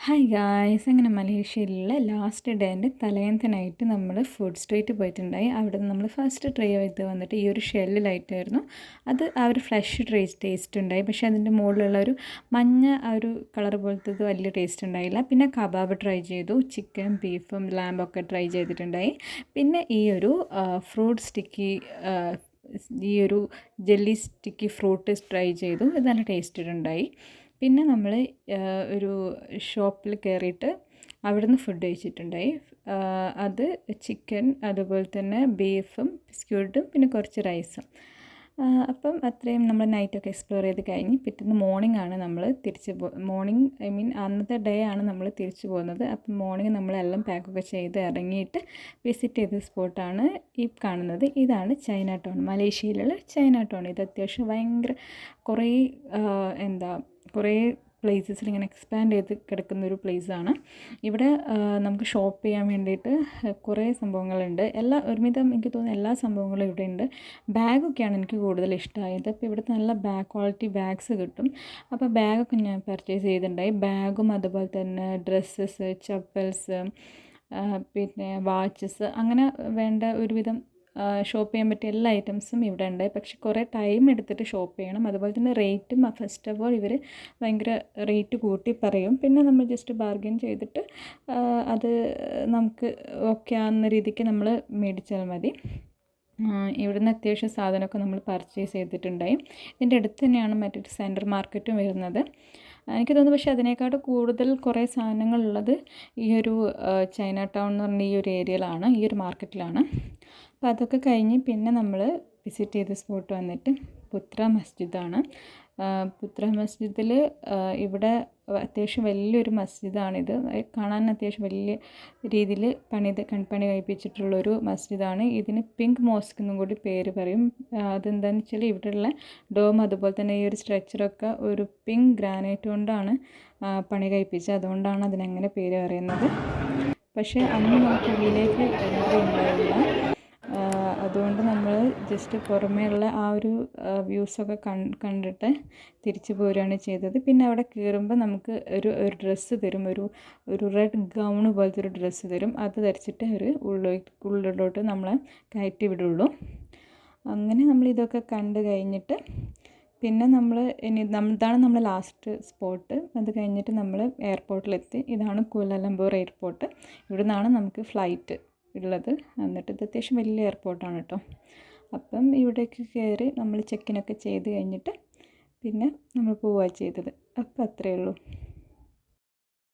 Hi guys, അങ്ങനെ മലേഷ്യയിലുള്ള last ഡേൻ്റെ തലേന്നത്തെ night നമ്മൾ food street പോയിട്ടുണ്ടായി. അവിടെ നിന്ന് നമ്മൾ ഫസ്റ്റ് ട്രൈ ചെയ്ത് വന്നിട്ട് ഈ ഒരു ഷെല്ലിലായിട്ടായിരുന്നു. അത് ആ ഒരു ഫ്ലഷ് ടേസ്റ്റ് ഉണ്ടായി, പക്ഷേ അതിൻ്റെ മുകളിലുള്ള ഒരു മഞ്ഞ ആ ഒരു കളർ പോലത്തത് വലിയ ടേസ്റ്റ് ഉണ്ടായില്ല. പിന്നെ കബാബ് ട്രൈ ചെയ്തു, ചിക്കൻ ബീഫും ലാമ്പൊക്കെ ട്രൈ ചെയ്തിട്ടുണ്ടായി. പിന്നെ ഈ ഒരു ഫ്രൂട്ട് സ്റ്റിക്കി ഈ ഒരു ജെല്ലി സ്റ്റിക്കി ഫ്രൂട്ട് ട്രൈ ചെയ്തു. ഇത് നല്ല ടേസ്റ്റ് ഉണ്ടായി. പിന്നെ നമ്മൾ ഒരു ഷോപ്പിൽ കയറിയിട്ട് അവിടുന്ന് ഫുഡ് കഴിച്ചിട്ടുണ്ടായി. അത് ചിക്കൻ, അതുപോലെ തന്നെ ബീഫും ബിസ്ക്യൂട്ടും പിന്നെ കുറച്ച് റൈസും. അപ്പം അത്രയും നമ്മൾ നൈറ്റൊക്കെ എക്സ്പ്ലോർ ചെയ്ത് കഴിഞ്ഞ് പിറ്റേന്ന് മോർണിംഗ് ആണ് നമ്മൾ അന്നത്തെ ഡേ ആണ് നമ്മൾ തിരിച്ചു പോകുന്നത്. അപ്പം മോർണിംഗ് നമ്മളെല്ലാം പാക്കൊക്കെ ചെയ്ത് ഇറങ്ങിയിട്ട് വിസിറ്റ് ചെയ്ത സ്പോട്ടാണ് ഈ കാണുന്നത്. ഇതാണ് ചൈന ടൗൺ, മലേഷ്യയിലുള്ള ചൈന ടൗൺ. ഇത് അത്യാവശ്യം ഭയങ്കര കുറേ പ്ലേസസിൽ ഇങ്ങനെ എക്സ്പാൻഡ് ചെയ്ത് കിടക്കുന്നൊരു പ്ലേസാണ്. ഇവിടെ നമുക്ക് ഷോപ്പ് ചെയ്യാൻ വേണ്ടിയിട്ട് കുറേ സംഭവങ്ങളുണ്ട്. ഒരുവിധം എനിക്ക് തോന്നുന്നു എല്ലാ സംഭവങ്ങളും ഇവിടെ ഉണ്ട്. ബാഗൊക്കെയാണ് എനിക്ക് കൂടുതൽ ഇഷ്ടമായത്. അപ്പോൾ ഇവിടുത്തെ നല്ല ക്വാളിറ്റി ബാഗ്സ് കിട്ടും. അപ്പോൾ ബാഗൊക്കെ ഞാൻ പർച്ചേസ് ചെയ്തിട്ടുണ്ടായി. ബാഗും അതുപോലെ തന്നെ ഡ്രസ്സസ്, ചപ്പൽസ്, പിന്നെ വാച്ചസ്, അങ്ങനെ വേണ്ട ഒരുവിധം ഷോപ്പ് ചെയ്യാൻ പറ്റിയ എല്ലാ ഐറ്റംസും ഇവിടെ ഉണ്ട്. പക്ഷെ കുറേ ടൈം എടുത്തിട്ട് ഷോപ്പ് ചെയ്യണം. അതുപോലെ തന്നെ റേറ്റും ഫസ്റ്റ് ഓഫ് ഓൾ ഇവർ ഭയങ്കര റേറ്റ് കൂട്ടി പറയും. പിന്നെ നമ്മൾ ജസ്റ്റ് ബാർഗെയിൻ ചെയ്തിട്ട് അത് നമുക്ക് ഓക്കെ ആവുന്ന രീതിക്ക് നമ്മൾ മേടിച്ചാൽ മതി. ഇവിടുന്ന് അത്യാവശ്യം സാധനമൊക്കെ നമ്മൾ പർച്ചേസ് ചെയ്തിട്ടുണ്ടായി. ഇതിൻ്റെ അടുത്ത് തന്നെയാണ് മറ്റൊരു സെൻട്രൽ മാർക്കറ്റും വരുന്നത്. എനിക്ക് തോന്നുന്നു പക്ഷേ അതിനേക്കാളും കൂടുതൽ കുറേ സാധനങ്ങളുള്ളത് ഈ ഒരു ചൈന ടൗൺ എന്ന് പറഞ്ഞ ഈ ഒരു ഏരിയയിലാണ്, ഈ ഒരു മാർക്കറ്റിലാണ്. അപ്പോൾ അതൊക്കെ കഴിഞ്ഞ് പിന്നെ നമ്മൾ വിസിറ്റ് ചെയ്ത സ്പോട്ട് വന്നിട്ട് പുത്ര മസ്ജിദാണ്. പുത്ര മസ്ജിദിൽ ഇവിടെ അത്യാവശ്യം വലിയൊരു മസ്ജിദാണിത്. കാണാൻ അത്യാവശ്യം വലിയ രീതിയിൽ പണി കഴിപ്പിച്ചിട്ടുള്ളൊരു മസ്ജിദാണ്. ഇതിന് പിങ്ക് മോസ്ക് എന്നും കൂടി പേര് പറയും. അതെന്താണെന്ന് വെച്ചാൽ ഇവിടെയുള്ള ഡോം അതുപോലെ തന്നെ ഈ ഒരു സ്ട്രക്ചറൊക്കെ ഒരു പിങ്ക് ഗ്രാനൈറ്റ് കൊണ്ടാണ് പണി കഴിപ്പിച്ചത്. അതുകൊണ്ടാണ് അതിനങ്ങനെ പേര് പറയുന്നത്. പക്ഷേ അന്ന് നമുക്ക് ഉള്ളിലേക്ക് എൻട്രി ഉണ്ടായില്ല. അതുകൊണ്ട് നമ്മൾ ജസ്റ്റ് പുറമേയുള്ള ആ ഒരു വ്യൂസൊക്കെ കണ്ടിട്ട് തിരിച്ചു പോരുകയാണ് ചെയ്തത്. പിന്നെ അവിടെ കയറുമ്പോൾ നമുക്ക് ഒരു ഡ്രസ്സ് തരും, ഒരു റെഡ് ഗൗണ് പോലത്തെ ഒരു ഡ്രസ്സ് തരും. അത് ധരിച്ചിട്ട് ഒരു ഉള്ളിലോട്ട് നമ്മളെ കയറ്റി വിടുള്ളൂ. അങ്ങനെ നമ്മൾ ഇതൊക്കെ കണ്ട് കഴിഞ്ഞിട്ട് പിന്നെ ഇതാണ് നമ്മൾ ലാസ്റ്റ് സ്പോട്ട്. അത് കഴിഞ്ഞിട്ട് നമ്മൾ എയർപോർട്ടിലെത്തി. ഇതാണ് കുലാലംപൂർ എയർപോർട്ട്. ഇവിടെ നിന്നാണ് നമുക്ക് ഫ്ലൈറ്റ് ഉള്ളത്. എന്നിട്ട് ഇത് അത്യാവശ്യം വലിയ എയർപോർട്ടാണ് കേട്ടോ. അപ്പം ഇവിടേക്ക് കയറി നമ്മൾ ചെക്കിനൊക്കെ ചെയ്ത് കഴിഞ്ഞിട്ട് പിന്നെ നമ്മൾ പോവുക ചെയ്തത്. അപ്പം അത്രയേ ഉള്ളൂ.